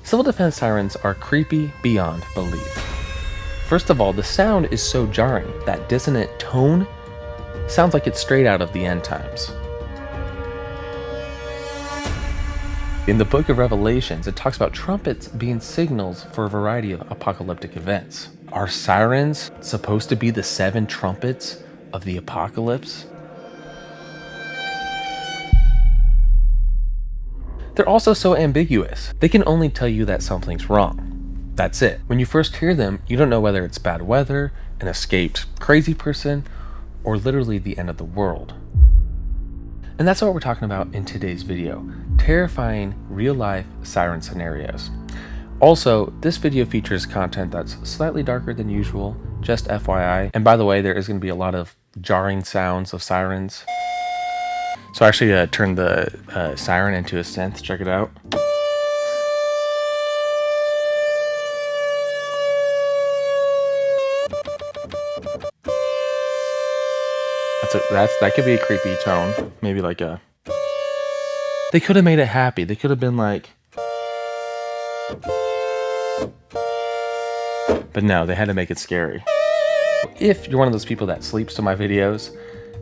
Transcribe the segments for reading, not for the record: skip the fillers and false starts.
Civil defense sirens are creepy beyond belief. First of all, the sound is so jarring. That dissonant tone sounds like it's straight out of the end times. In the book of Revelations, it talks about trumpets being signals for a variety of apocalyptic events. Are sirens supposed to be the 7 trumpets of the apocalypse? They're also so ambiguous. They can only tell you that something's wrong. That's it. When you first hear them, you don't know whether it's bad weather, an escaped crazy person, or literally the end of the world. And that's what we're talking about in today's video. Terrifying real-life siren scenarios. Also, this video features content that's slightly darker than usual, just FYI. And by the way, there is going to be a lot of jarring sounds of sirens. So I actually turned the siren into a synth. Check it out. That could be a creepy tone. Maybe like a... They could have made it happy. They could have been like... But no, they had to make it scary. If you're one of those people that sleeps to my videos,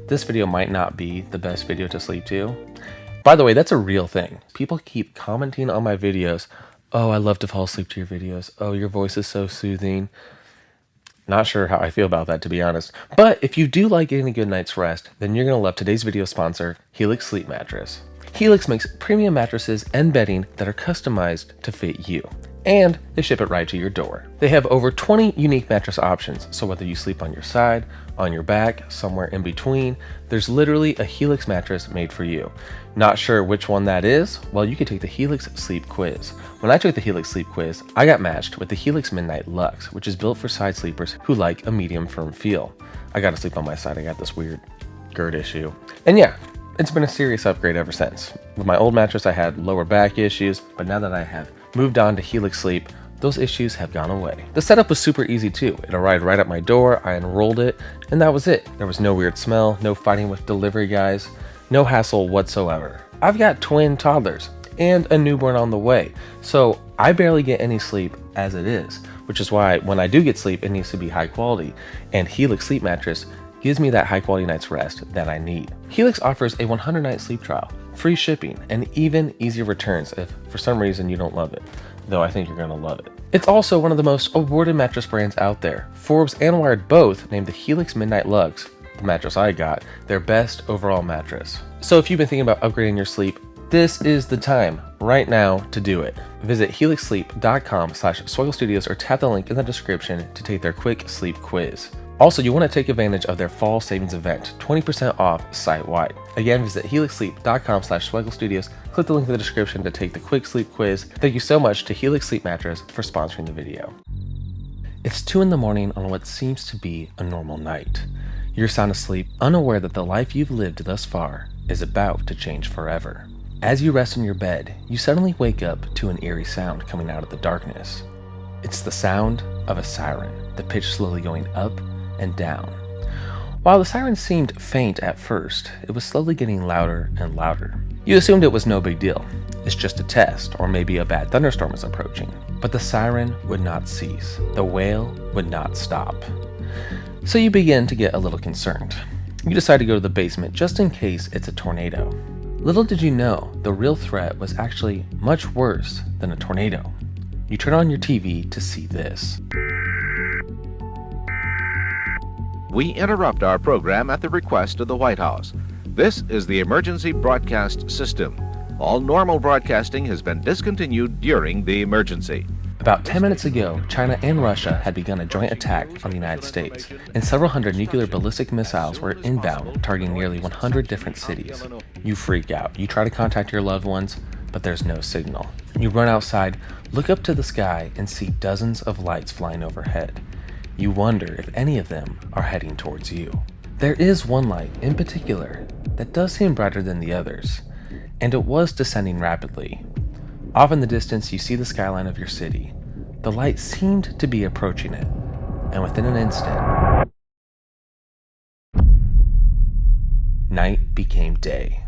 this video might not be the best video to sleep to. By the way, that's a real thing. People keep commenting on my videos. Oh, I love to fall asleep to your videos. Oh, your voice is so soothing. Not sure how I feel about that, to be honest. But if you do like getting a good night's rest, then you're going to love today's video sponsor, Helix Sleep Mattress. Helix makes premium mattresses and bedding that are customized to fit you. And they ship it right to your door. They have over 20 unique mattress options, so whether you sleep on your side, on your back, somewhere in between, there's literally a Helix mattress made for you. Not sure which one that is? Well, you can take the Helix Sleep Quiz. When I took the Helix Sleep Quiz, I got matched with the Helix Midnight Luxe, which is built for side sleepers who like a medium firm feel. I gotta sleep on my side, I got this weird GERD issue. And yeah, it's been a serious upgrade ever since. With my old mattress, I had lower back issues, but now that I have moved on to Helix Sleep, those issues have gone away. The setup was super easy too. It arrived right at my door, I unrolled it, and that was it. There was no weird smell, no fighting with delivery guys, no hassle whatsoever. I've got twin toddlers and a newborn on the way, so I barely get any sleep as it is, which is why when I do get sleep, it needs to be high quality, and Helix Sleep Mattress gives me that high quality night's rest that I need. Helix offers a 100-night sleep trial, free shipping, and even easier returns if for some reason you don't love it, though I think you're gonna love it. It's also one of the most awarded mattress brands out there. Forbes and Wired both named the Helix Midnight Luxe, the mattress I got, their best overall mattress. So if you've been thinking about upgrading your sleep, this is the time right now to do it. Visit helixsleep.com/SwugglStudios or tap the link in the description to take their quick sleep quiz. Also, you want to take advantage of their fall savings event, 20% off site-wide. Again, visit helixsleep.com/SwugglStudios. Click the link in the description to take the quick sleep quiz. Thank you so much to Helix Sleep Mattress for sponsoring the video. It's 2 in the morning on what seems to be a normal night. You're sound asleep, unaware that the life you've lived thus far is about to change forever. As you rest in your bed, you suddenly wake up to an eerie sound coming out of the darkness. It's the sound of a siren, the pitch slowly going up and down. While the siren seemed faint at first, it was slowly getting louder and louder. You assumed it was no big deal. It's just a test, or maybe a bad thunderstorm is approaching. But the siren would not cease. The wail would not stop. So you begin to get a little concerned. You decide to go to the basement just in case it's a tornado. Little did you know, the real threat was actually much worse than a tornado. You turn on your TV to see this. We interrupt our program at the request of the White House. This is the emergency broadcast system. All normal broadcasting has been discontinued during the emergency. About 10 minutes ago, China and Russia had begun a joint attack on the United States, and several hundred nuclear ballistic missiles were inbound, targeting nearly 100 different cities. You freak out. You try to contact your loved ones, but there's no signal. You run outside, look up to the sky, and see dozens of lights flying overhead. You wonder if any of them are heading towards you. There is one light in particular that does seem brighter than the others, and it was descending rapidly. Off in the distance, you see the skyline of your city. The light seemed to be approaching it, and within an instant, night became day.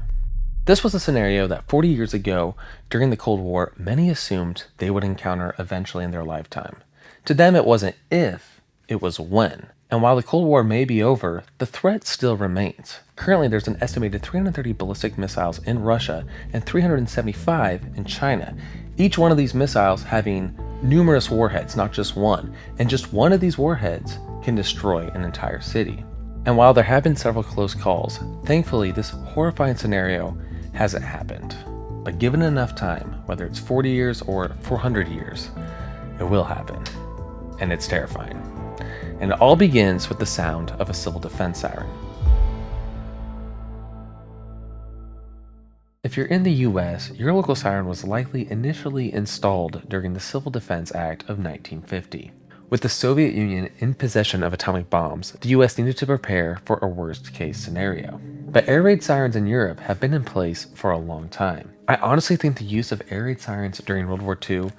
This was a scenario that 40 years ago, during the Cold War, many assumed they would encounter eventually in their lifetime. To them, it wasn't if, it was when. And while the Cold War may be over, the threat still remains. Currently, there's an estimated 330 ballistic missiles in Russia and 375 in China. Each one of these missiles having numerous warheads, not just one. And just one of these warheads can destroy an entire city. And while there have been several close calls, thankfully this horrifying scenario hasn't happened. But given enough time, whether it's 40 years or 400 years, it will happen. And it's terrifying. And it all begins with the sound of a civil defense siren. If you're in the US, your local siren was likely initially installed during the Civil Defense Act of 1950. With the Soviet Union in possession of atomic bombs, the US needed to prepare for a worst-case scenario. But air raid sirens in Europe have been in place for a long time. I honestly think the use of air raid sirens during World War II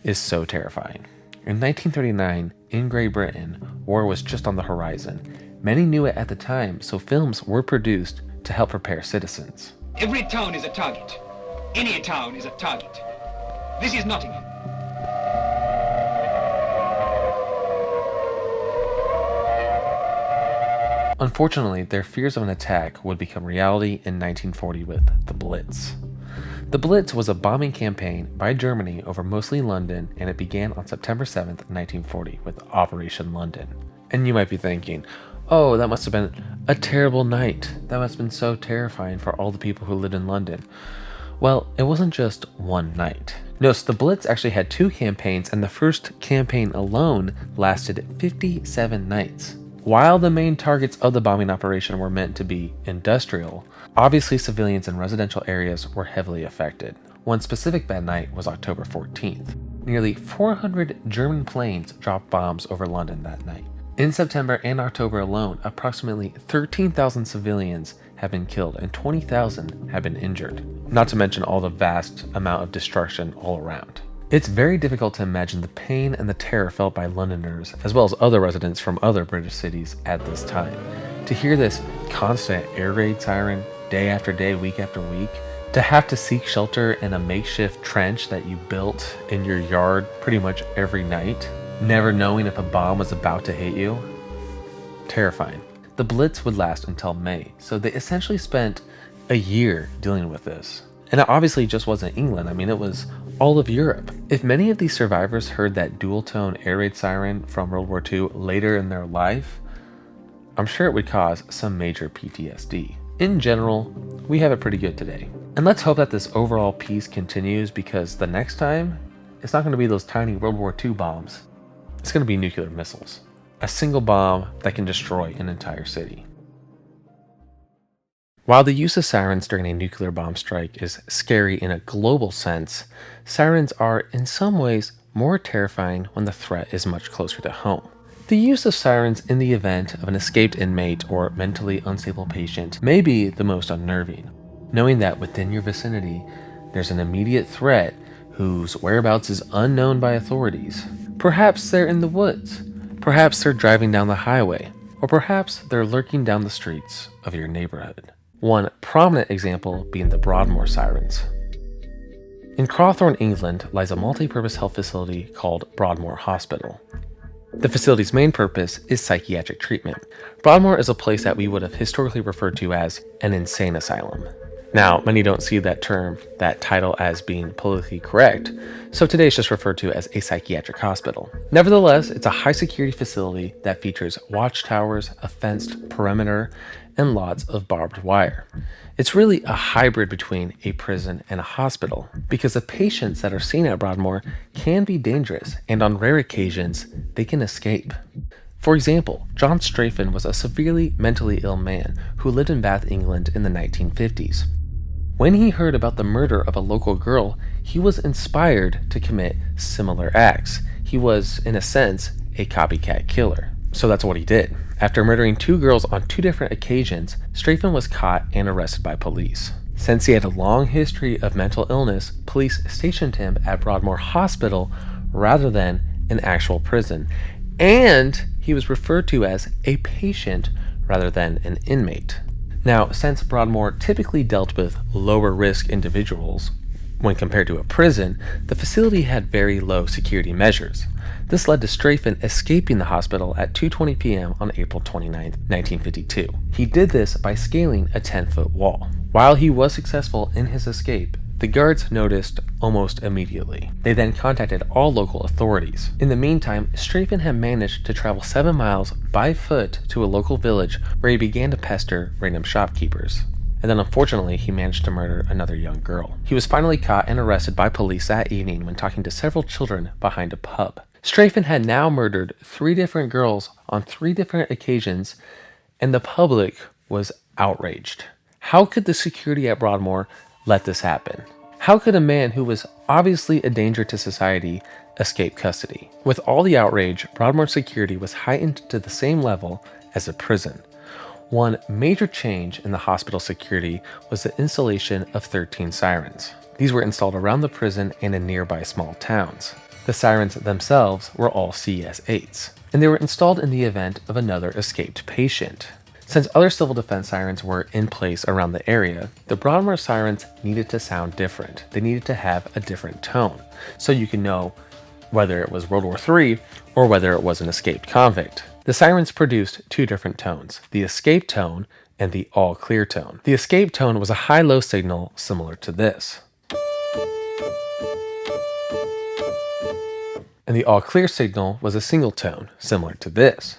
is so terrifying. In 1939, in Great Britain, war was just on the horizon. Many knew it at the time, so films were produced to help prepare citizens. Every town is a target. Any town is a target. This is Nottingham. Unfortunately, their fears of an attack would become reality in 1940 with the Blitz. The Blitz was a bombing campaign by Germany over mostly London, and it began on September 7th, 1940 with Operation London. And you might be thinking, oh, that must have been a terrible night. That must have been so terrifying for all the people who lived in London. Well, it wasn't just one night. No, so the Blitz actually had two campaigns, and the first campaign alone lasted 57 nights. While the main targets of the bombing operation were meant to be industrial, obviously civilians in residential areas were heavily affected. One specific bad night was October 14th. Nearly 400 German planes dropped bombs over London that night. In September and October alone, approximately 13,000 civilians have been killed and 20,000 have been injured, not to mention all the vast amount of destruction all around. It's very difficult to imagine the pain and the terror felt by Londoners, as well as other residents from other British cities at this time. To hear this constant air raid siren day after day, week after week, to have to seek shelter in a makeshift trench that you built in your yard pretty much every night, never knowing if a bomb was about to hit you, terrifying. The Blitz would last until May, so they essentially spent a year dealing with this. And it obviously just wasn't England. I mean, it was all of Europe. If many of these survivors heard that dual-tone air raid siren from World War II later in their life, I'm sure it would cause some major PTSD. In general, we have it pretty good today. And let's hope that this overall peace continues, because the next time, it's not going to be those tiny World War II bombs. It's going to be nuclear missiles. A single bomb that can destroy an entire city. While the use of sirens during a nuclear bomb strike is scary in a global sense, sirens are in some ways more terrifying when the threat is much closer to home. The use of sirens in the event of an escaped inmate or mentally unstable patient may be the most unnerving, knowing that within your vicinity there's an immediate threat whose whereabouts is unknown by authorities. Perhaps they're in the woods, perhaps they're driving down the highway, or perhaps they're lurking down the streets of your neighborhood. One prominent example being the Broadmoor sirens. In Crowthorne, England, lies a multi-purpose health facility called Broadmoor Hospital. The facility's main purpose is psychiatric treatment. Broadmoor is a place that we would have historically referred to as an insane asylum. Now, many don't see that term, that title, as being politically correct, so today it's just referred to as a psychiatric hospital. Nevertheless, it's a high-security facility that features watchtowers, a fenced perimeter, and lots of barbed wire. It's really a hybrid between a prison and a hospital, because the patients that are seen at Broadmoor can be dangerous, and on rare occasions, they can escape. For example, John Strafen was a severely mentally ill man who lived in Bath, England in the 1950s. When he heard about the murder of a local girl, he was inspired to commit similar acts. He was, in a sense, a copycat killer. So that's what he did. After murdering two girls on two different occasions, Strafen was caught and arrested by police. Since he had a long history of mental illness, police stationed him at Broadmoor Hospital rather than an actual prison. And he was referred to as a patient rather than an inmate. Now, since Broadmoor typically dealt with lower risk individuals when compared to a prison, the facility had very low security measures. This led to Strafen escaping the hospital at 2:20 p.m. on April 29, 1952. He did this by scaling a 10-foot wall. While he was successful in his escape, the guards noticed almost immediately. They then contacted all local authorities. In the meantime, Strafen had managed to travel 7 miles by foot to a local village where he began to pester random shopkeepers. And then unfortunately, he managed to murder another young girl. He was finally caught and arrested by police that evening when talking to several children behind a pub. Strafen had now murdered 3 different girls on 3 different occasions, and the public was outraged. How could the security at Broadmoor let this happen? How could a man who was obviously a danger to society escape custody? With all the outrage, Broadmoor security was heightened to the same level as a prison. One major change in the hospital security was the installation of 13 sirens. These were installed around the prison and in nearby small towns. The sirens themselves were all CS-8s, and they were installed in the event of another escaped patient. Since other civil defense sirens were in place around the area, the Broadmoor sirens needed to sound different. They needed to have a different tone, so you can know whether it was World War III or whether it was an escaped convict. The sirens produced 2 different tones, the escape tone and the all clear tone. The escape tone was a high-low signal similar to this. And the all clear signal was a single tone similar to this.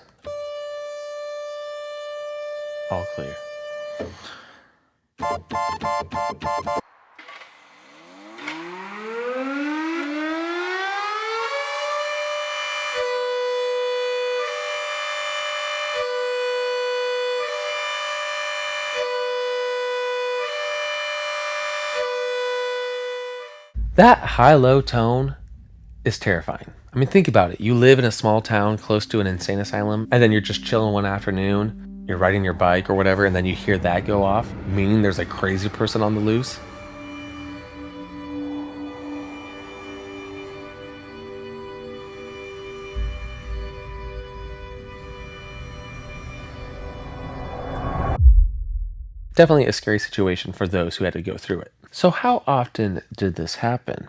All clear. That high-low tone is terrifying. I mean, think about it. You live in a small town close to an insane asylum, and then you're just chilling one afternoon, you're riding your bike or whatever, and then you hear that go off, meaning there's a crazy person on the loose. Definitely a scary situation for those who had to go through it. So how often did this happen?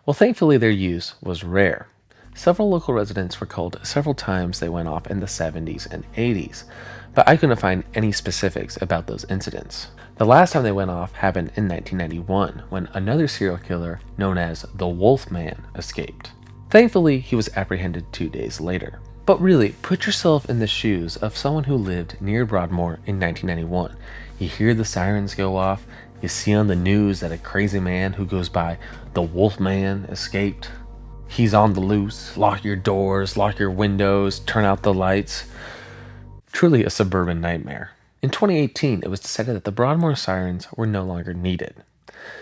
Well, thankfully their use was rare. Several local residents were called several times they went off in the 70s and 80s, but I couldn't find any specifics about those incidents. The last time they went off happened in 1991, when another serial killer known as the Wolfman escaped. Thankfully, he was apprehended 2 days later. But really, put yourself in the shoes of someone who lived near Broadmoor in 1991. You hear the sirens go off, you see on the news that a crazy man who goes by the Wolfman escaped. He's on the loose, lock your doors, lock your windows, turn out the lights. Truly a suburban nightmare. In 2018, it was decided that the Broadmoor sirens were no longer needed.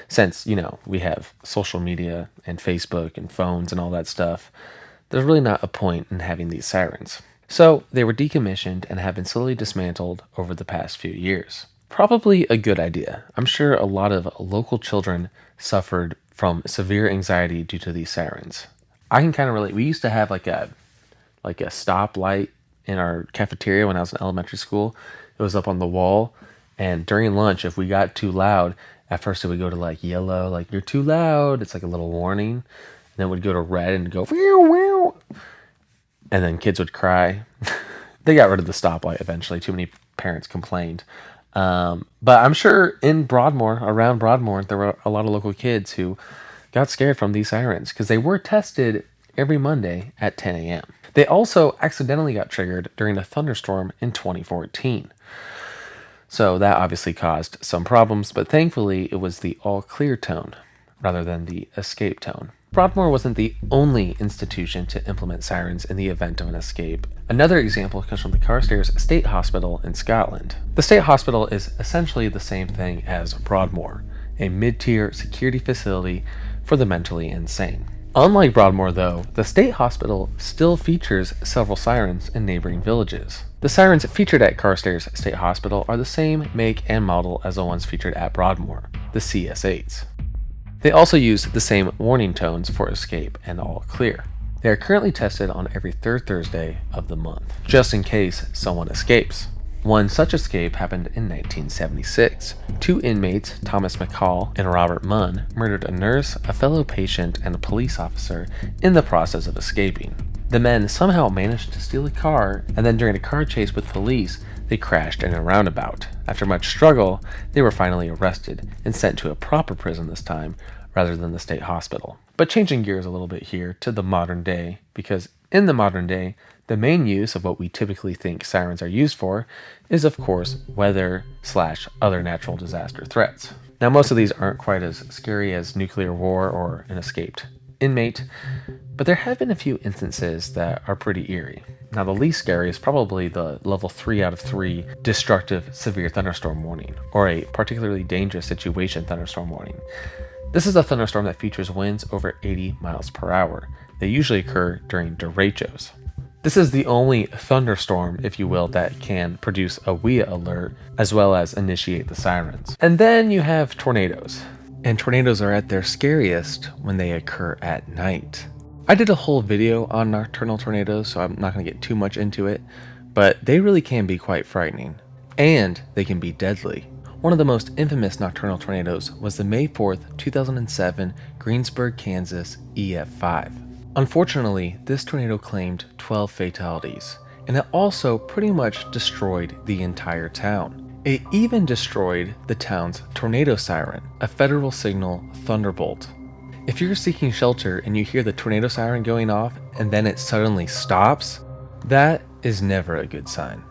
Since, we have social media and Facebook and phones and all that stuff, there's really not a point in having these sirens. So they were decommissioned and have been slowly dismantled over the past few years. Probably a good idea. I'm sure a lot of local children suffered from severe anxiety due to these sirens. I can kind of relate. We used to have like a stoplight in our cafeteria when I was in elementary school. It was up on the wall, and during lunch, if we got too loud, at first it would go to like yellow, like you're too loud. It's like a little warning. And then it would go to red and go, meow, meow. And then kids would cry. They got rid of the stoplight eventually. Too many parents complained. But I'm sure in Broadmoor, around Broadmoor, there were a lot of local kids who got scared from these sirens because they were tested every Monday at 10 a.m. They also accidentally got triggered during a thunderstorm in 2014. So that obviously caused some problems, but thankfully it was the all clear tone rather than the escape tone. Broadmoor wasn't the only institution to implement sirens in the event of an escape. Another example comes from the Carstairs State Hospital in Scotland. The state hospital is essentially the same thing as Broadmoor, a mid-tier security facility for the mentally insane. Unlike Broadmoor though, the state hospital still features several sirens in neighboring villages. The sirens featured at Carstairs State Hospital are the same make and model as the ones featured at Broadmoor, the CS-8s. They also use the same warning tones for escape and all clear. They are currently tested on every third Thursday of the month, just in case someone escapes. One such escape happened in 1976. Two inmates, Thomas McCall and Robert Munn, murdered a nurse, a fellow patient, and a police officer in the process of escaping. The men somehow managed to steal a car, and then during a car chase with police, they crashed in a roundabout. After much struggle, they were finally arrested and sent to a proper prison this time, rather than the state hospital. But changing gears a little bit here to the modern day, because in the modern day, the main use of what we typically think sirens are used for is, of course, weather/other natural disaster threats. Now, most of these aren't quite as scary as nuclear war or an escaped inmate, but there have been a few instances that are pretty eerie. Now, the least scary is probably the level 3 out of 3 destructive severe thunderstorm warning, or a particularly dangerous situation thunderstorm warning. This is a thunderstorm that features winds over 80 miles per hour. They usually occur during derechos. This is the only thunderstorm, if you will, that can produce a WIA alert as well as initiate the sirens. And then you have tornadoes. And tornadoes are at their scariest when they occur at night. I did a whole video on nocturnal tornadoes, so I'm not going to get too much into it, but they really can be quite frightening. And they can be deadly. One of the most infamous nocturnal tornadoes was the May 4th, 2007 Greensburg, Kansas EF5. Unfortunately, this tornado claimed 12 fatalities, and it also pretty much destroyed the entire town. It even destroyed the town's tornado siren, a federal signal thunderbolt. If you're seeking shelter and you hear the tornado siren going off and then it suddenly stops, that is never a good sign.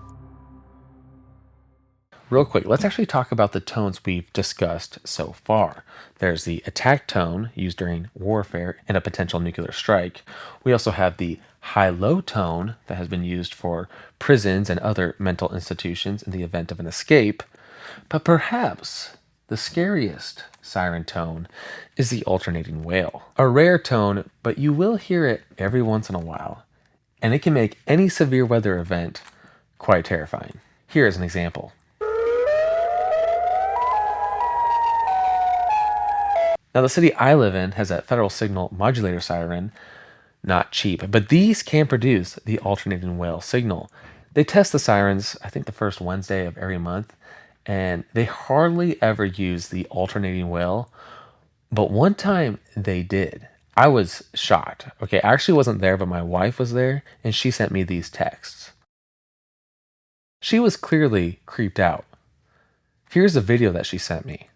Real quick, let's actually talk about the tones we've discussed so far. There's the attack tone used during warfare and a potential nuclear strike. We also have the high-low tone that has been used for prisons and other mental institutions in the event of an escape. But perhaps the scariest siren tone is the alternating wail. A rare tone, but you will hear it every once in a while, and it can make any severe weather event quite terrifying. Here is an example. Now, the city I live in has a federal signal modulator siren, not cheap, but these can produce the alternating wail signal. They test the sirens, I think the first Wednesday of every month, and they hardly ever use the alternating wail, but one time they did. I was shocked. Okay, I actually wasn't there, but my wife was there, and she sent me these texts. She was clearly creeped out. Here's a video that she sent me.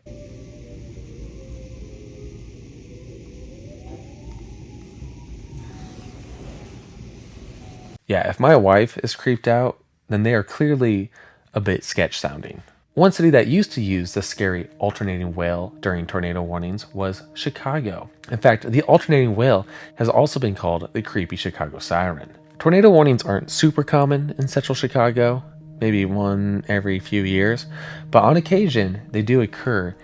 Yeah, if my wife is creeped out, then they are clearly a bit sketch sounding. One city that used to use the scary alternating wail during tornado warnings was Chicago. In fact, the alternating wail has also been called the creepy Chicago siren. Tornado warnings aren't super common in central Chicago, maybe one every few years, but on occasion they do occur,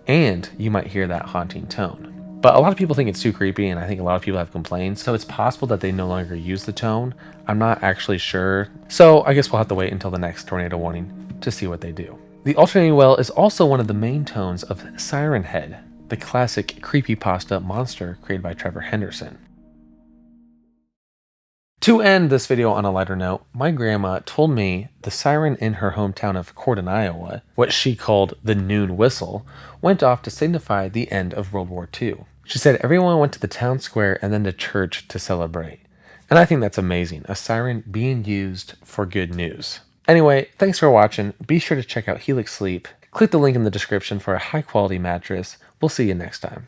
and you might hear that haunting tone. But a lot of people think it's too creepy, and I think a lot of people have complained, so it's possible that they no longer use the tone. I'm not actually sure, so I guess we'll have to wait until the next tornado warning to see what they do. The alternating wail is also one of the main tones of Siren Head, the classic creepypasta monster created by Trevor Henderson. To end this video on a lighter note, my grandma told me the siren in her hometown of Cordon, Iowa, what she called the noon whistle, went off to signify the end of World War II. She said everyone went to the town square and then to church to celebrate. And I think that's amazing, a siren being used for good news. Anyway, thanks for watching. Be sure to check out Helix Sleep. Click the link in the description for a high quality mattress. We'll see you next time.